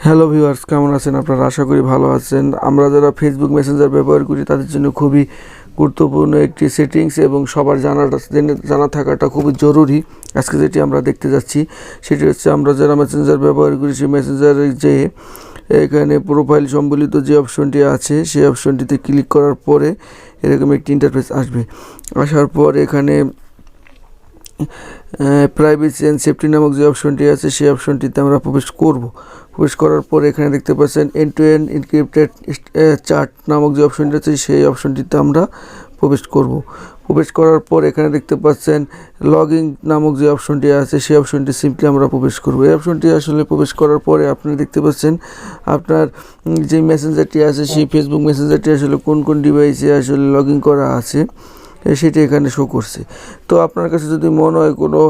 Hello viewers, কেমন আছেন আপনারা? আশা করি ভালো আছেন। আমরা যারা ফেসবুক মেসেঞ্জার ব্যবহার করি তাদের জন্য খুবই গুরুত্বপূর্ণ একটি সেটিংস এবং সবার জানা থাকাটা খুবই জরুরি। আজকে যেটি আমরা দেখতে যাচ্ছি সেটি হচ্ছে, আমরা যারা মেসেঞ্জার ব্যবহার করি সেই মেসেঞ্জারে যে এখানে প্রোফাইল সম্বলিত যে অপশনটি আছে সেই অপশনটিতে ক্লিক করার পরে এরকম একটি ইন্টারফেস আসবে। আসার পর এখানে প্রাইভেসি অ্যান্ড সেফটি নামক যে অপশনটি আছে সেই অপশনটিতে আমরা প্রবেশ করব। প্রবেশ করার পর এখানে দেখতে পাচ্ছেন end to end encrypted chat নামক যে অপশনটি আছে সেই অপশনটিতে আমরা প্রবেশ করব। প্রবেশ করার পর এখানে দেখতে পাচ্ছেন লগইন নামক যে অপশনটি আছে সেই অপশনটি সিম্পলি আমরা প্রবেশ করব। এই অপশনটি আসলে প্রবেশ করার পরে আপনি দেখতে পাচ্ছেন আপনার যে মেসেঞ্জারটি আছে সেই ফেসবুক মেসেঞ্জারটি আসলে কোন কোন ডিভাইসে আসলে লগইন করা আছে সেটি এখানে শো করছে। তো আপনার কাছে যদি মনে হয় কোনো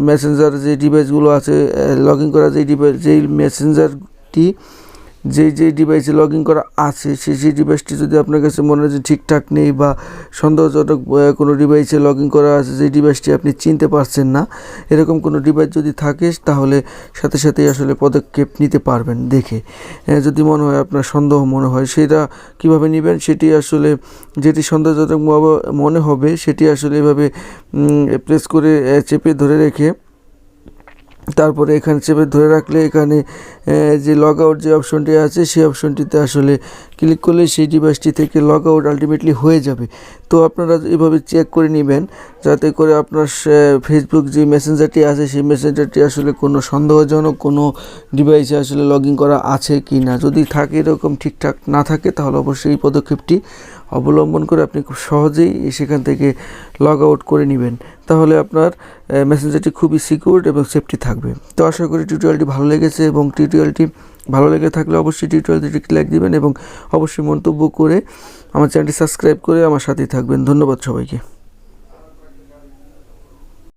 মেসেঞ্জার যে ডিভাইসগুলো আছে লগইন করা যেই মেসেঞ্জারটি যেই ডিভাইসে লগইন করা আছে সেই ডিভাইসটি যদি আপনার কাছে মনে হয় যে ঠিকঠাক নেই বা সন্দেহজনক কোনো ডিভাইসে লগইন করা আছে যে ডিভাইসটি আপনি চিনতে পারছেন না, এরকম কোনো ডিভাইস যদি থাকে তাহলে সাথে সাথেই আসলে পদক্ষেপ নিতে পারবেন দেখে। যদি মনে হয় আপনার সন্দেহ মনে হয়, সেটা কিভাবে নেবেন সেটি আসলে যেটি সন্দেহজনক মনে হবে সেটি আসলে এভাবে প্রেস করে চেপে ধরে রেখে তারপরে এখানে চেপে ধরে রাখলে এখানে যে লগ আউট যে অপশনটি আছে সেই অপশনটিতে আসলে ক্লিক করলে সেই ডিভাইসটি থেকে লগ আউট আলটিমেটলি হয়ে যাবে। তো আপনারা এভাবে চেক করে নেবেন যাতে করে আপনার ফেসবুক যে মেসেঞ্জারটি আছে সেই মেসেঞ্জারটি আসলে কোনো সন্দেহজনক কোনো ডিভাইসে আসলে লগইন করা আছে কি না। যদি থাকে এরকম ঠিকঠাক না থাকে তাহলে অবশ্যই এই পদক্ষেপটি অবলম্বন করে আপনি খুব সহজেই সেখান থেকে লগ আউট করে নেবেন। তাহলে আপনার মেসেঞ্জারটি খুবই সিকিউর এবং সেফটি থাকবে। তো আশা করি টিউটোরিয়ালটি ভালো লেগেছে, এবং টিউটোরিয়ালটি ভালো লেগে থাকলে অবশ্যই টিউটোরিয়ালটি লাইক দিবেন এবং অবশ্যই মন্তব্য করে আমার চ্যানেলটি সাবস্ক্রাইব করে আমার সাথেই থাকবেন। ধন্যবাদ সবাইকে।